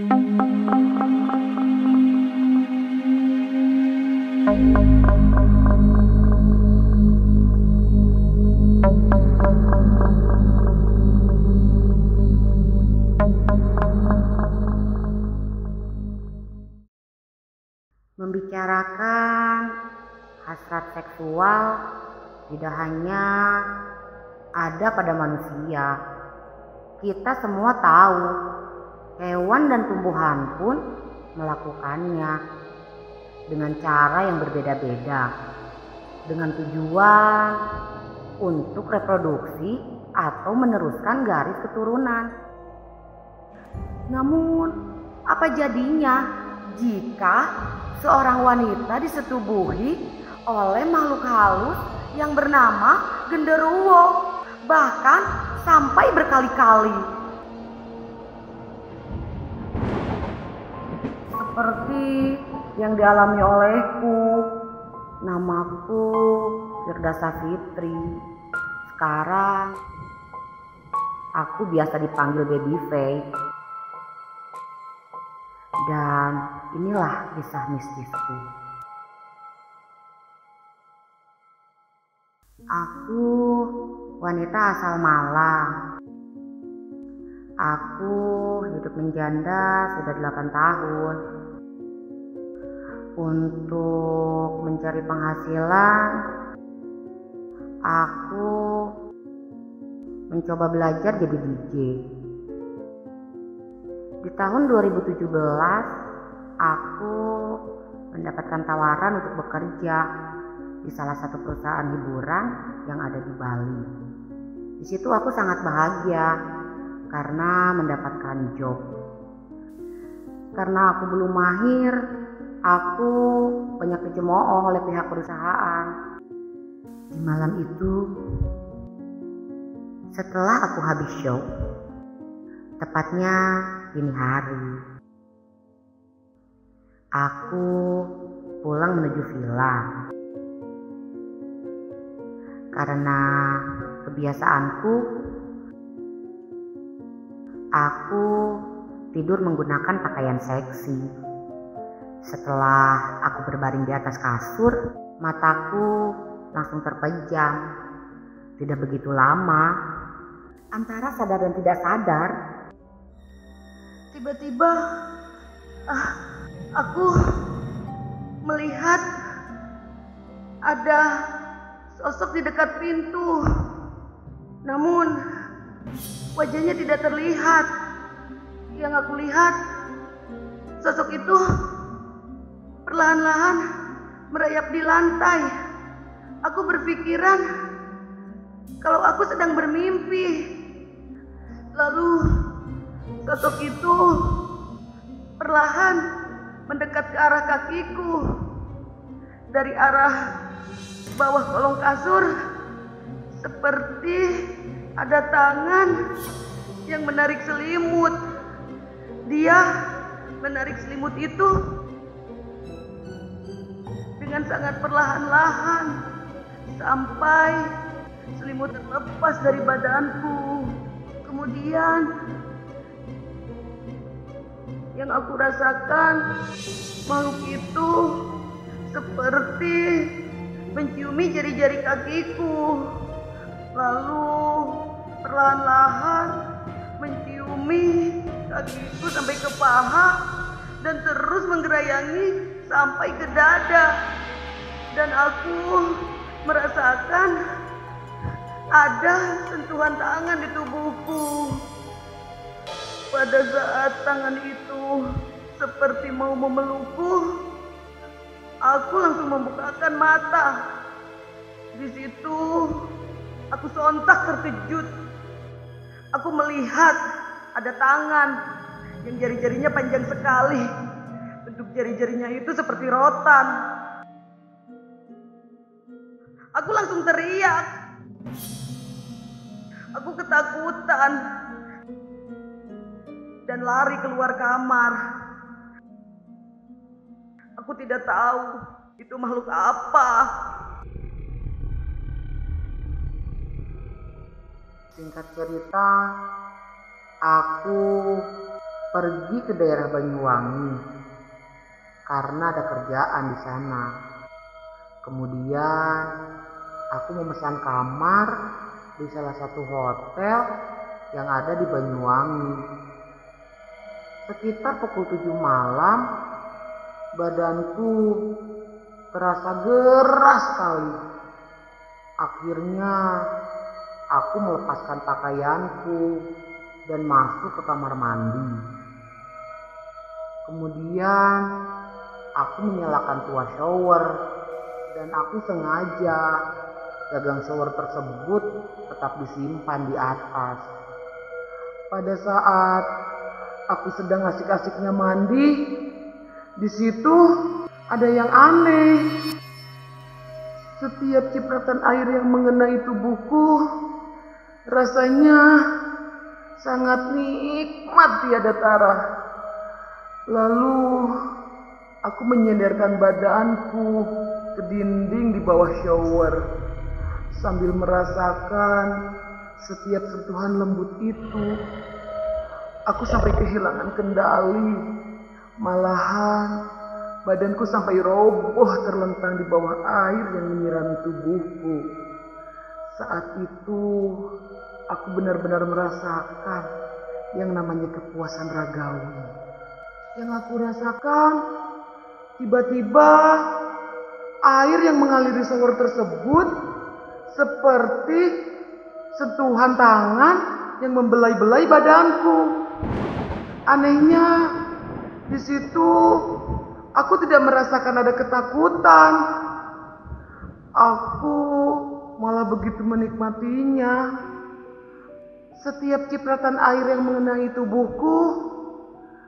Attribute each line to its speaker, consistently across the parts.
Speaker 1: Membicarakan hasrat seksual tidak hanya ada pada manusia. Kita semua tahu, hewan dan tumbuhan pun melakukannya dengan cara yang berbeda-beda, dengan tujuan untuk reproduksi atau meneruskan garis keturunan. Namun, apa jadinya jika seorang wanita disetubuhi oleh makhluk halus yang bernama genderuwo, bahkan sampai berkali-kali? Seperti yang dialami olehku. Namaku Firdasa Fitri. Sekarang aku biasa dipanggil Baby Faye. Dan inilah kisah mistisku. Aku wanita asal Malang. Aku hidup menjanda sudah 8 tahun. Untuk mencari penghasilan, aku mencoba belajar jadi DJ. Di tahun 2017, aku mendapatkan tawaran untuk bekerja di salah satu perusahaan hiburan yang ada di Bali. Di situ aku sangat bahagia karena mendapatkan job. Karena aku belum mahir, aku banyak dicemooh oleh pihak perusahaan. Di malam itu, setelah aku habis show, tepatnya dini hari, aku pulang menuju villa. Karena kebiasaanku, aku tidur menggunakan pakaian seksi. Setelah aku berbaring di atas kasur, mataku langsung terpejam. Tidak begitu lama, antara sadar dan tidak sadar, tiba-tiba aku melihat ada sosok di dekat pintu. Namun wajahnya tidak terlihat. Yang aku lihat, sosok itu perlahan-lahan merayap di lantai. Aku berpikiran kalau aku sedang bermimpi. Lalu sosok itu perlahan mendekat ke arah kakiku. Dari arah bawah kolong kasur, seperti ada tangan yang menarik selimut. Dia menarik selimut itu dengan sangat perlahan-lahan sampai selimut terlepas dari badanku. Kemudian yang aku rasakan, makhluk itu seperti menciumi jari-jari kakiku, lalu perlahan-lahan menciumi kakiku sampai ke paha dan terus menggerayangi sampai ke dada. Dan aku merasakan ada sentuhan tangan di tubuhku. Pada saat tangan itu seperti mau memelukku, aku langsung membukakan mata. Di situ aku sontak terkejut. Aku melihat ada tangan yang jari-jarinya panjang sekali. Bentuk jari-jarinya itu seperti rotan. Aku langsung teriak. Aku ketakutan dan lari keluar kamar. Aku tidak tahu itu makhluk apa. Singkat cerita, aku pergi ke daerah Banyuwangi karena ada kerjaan di sana. Kemudian aku memesan kamar di salah satu hotel yang ada di Banyuwangi. Sekitar pukul 7 malam, badanku terasa geras sekali. Akhirnya aku melepaskan pakaianku dan masuk ke kamar mandi. Kemudian aku menyalakan tuas shower dan aku sengaja gagang shower tersebut tetap disimpan di atas. Pada saat aku sedang asik-asiknya mandi, di situ ada yang aneh. Setiap cipratan air yang mengenai tubuhku rasanya sangat nikmat tiada tara. Lalu aku menyandarkan badanku ke dinding di bawah shower sambil merasakan setiap sentuhan lembut itu. Aku sampai kehilangan kendali. Malahan badanku sampai roboh terlentang di bawah air yang menyirami tubuhku. Saat itu aku benar-benar merasakan yang namanya kepuasan ragawi. Yang aku rasakan, tiba-tiba air yang mengaliri shower tersebut seperti sentuhan tangan yang membelai-belai badanku. Anehnya, di situ aku tidak merasakan ada ketakutan. Aku malah begitu menikmatinya. Setiap cipratan air yang mengenai tubuhku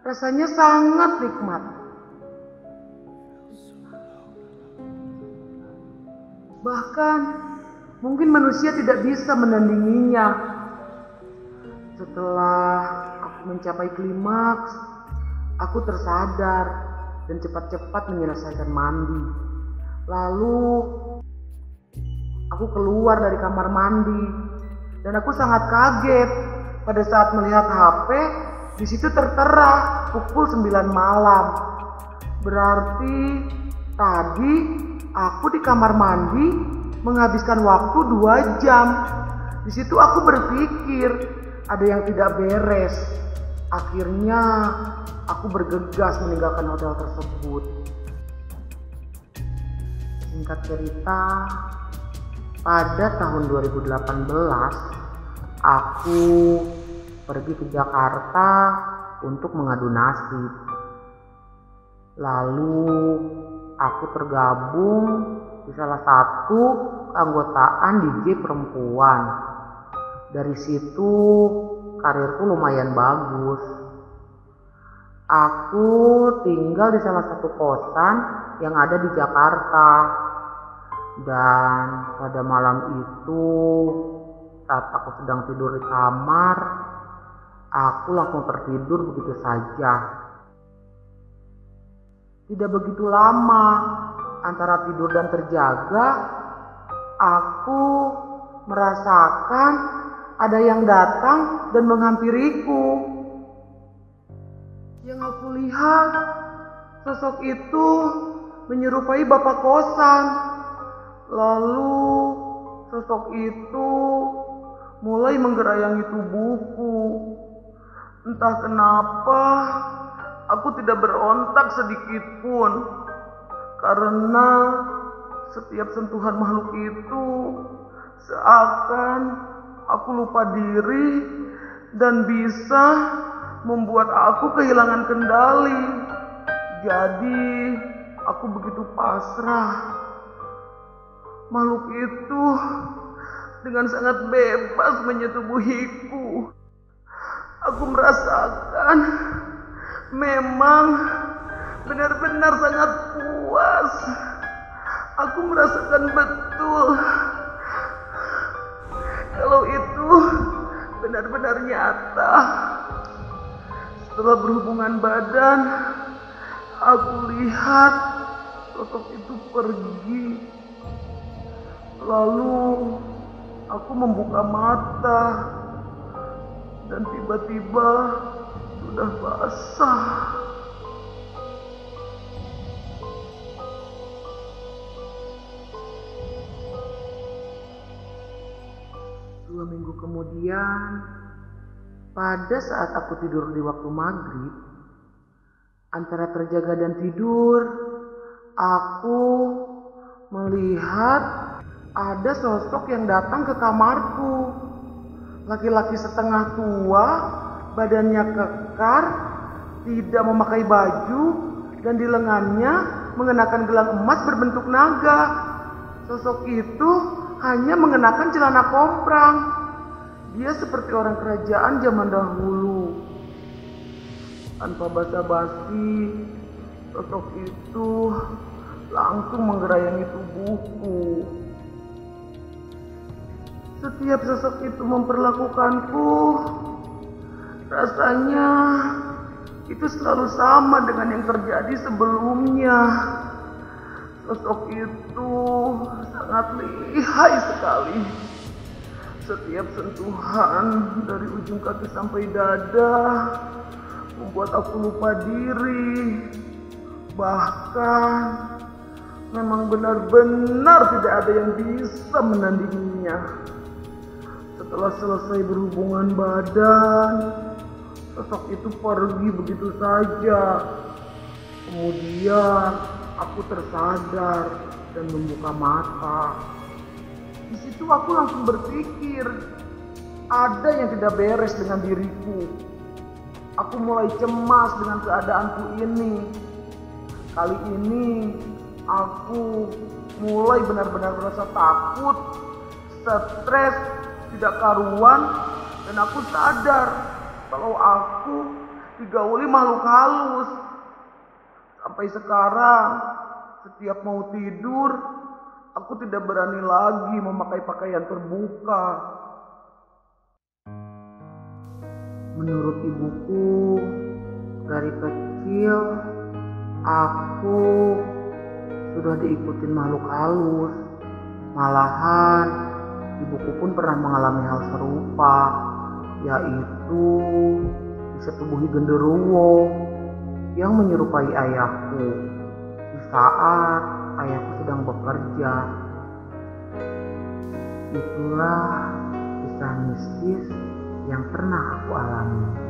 Speaker 1: rasanya sangat nikmat. Bahkan mungkin manusia tidak bisa menandinginya. Setelah aku mencapai klimaks, aku tersadar dan cepat-cepat menyelesaikan mandi. Lalu aku keluar dari kamar mandi dan aku sangat kaget pada saat melihat HP. Di situ tertera pukul 9 malam. Berarti tadi aku di kamar mandi menghabiskan waktu 2 jam. Di situ aku berpikir ada yang tidak beres. Akhirnya aku bergegas meninggalkan hotel tersebut. Singkat cerita, pada tahun 2018 aku pergi ke Jakarta untuk mengadu nasib. Lalu aku tergabung di salah satu keanggotaan DJ perempuan. Dari situ karirku lumayan bagus. Aku tinggal di salah satu kosan yang ada di Jakarta. Dan pada malam itu, saat aku sedang tidur di kamar, aku langsung tertidur begitu saja. Tidak begitu lama antara tidur dan terjaga, aku merasakan ada yang datang dan menghampiriku. Yang aku lihat, sosok itu menyerupai bapak kosan. Lalu sosok itu mulai menggerayangi tubuhku. Entah kenapa aku tidak berontak sedikit pun, karena setiap sentuhan makhluk itu seakan aku lupa diri dan bisa membuat aku kehilangan kendali. Jadi aku begitu pasrah. Makhluk itu dengan sangat bebas menyetubuhiku. Aku merasakan memang benar-benar sangat puas. Aku merasakan betul kalau itu benar-benar nyata. Setelah berhubungan badan, aku lihat sosok itu pergi. Lalu aku membuka mata dan tiba-tiba
Speaker 2: udah basah. Dua minggu kemudian, pada saat aku tidur di waktu maghrib, antara terjaga dan tidur, aku melihat ada sosok yang datang ke kamarku. Laki-laki setengah tua, badannya kekar, tidak memakai baju, dan di lengannya mengenakan gelang emas berbentuk naga. Sosok itu hanya mengenakan celana komprang. Dia seperti orang kerajaan zaman dahulu. Tanpa basa-basi, sosok itu langsung menggerayangi tubuhku. Setiap sosok itu memperlakukanku, rasanya itu selalu sama dengan yang terjadi sebelumnya. Sosok itu sangat lihai sekali. Setiap sentuhan dari ujung kaki sampai dada membuat aku lupa diri. Bahkan memang benar-benar tidak ada yang bisa menandinginya. Setelah selesai berhubungan badan, sosok itu pergi begitu saja. Kemudian aku tersadar dan membuka mata. Di situ aku langsung berpikir, ada yang tidak beres dengan diriku. Aku mulai cemas dengan keadaanku ini. Kali ini aku mulai benar-benar merasa takut, stres, tidak karuan, dan aku sadar kalau aku digauli makhluk halus. Sampai sekarang, setiap mau tidur, aku tidak berani lagi memakai pakaian terbuka. Menurut ibuku, dari kecil aku sudah diikutin makhluk halus. Malahan ibuku pun pernah mengalami hal serupa, yaitu disetubuhi genderuwo yang menyerupai ayahku di saat ayahku sedang bekerja. Itulah kisah mistis yang pernah aku alami.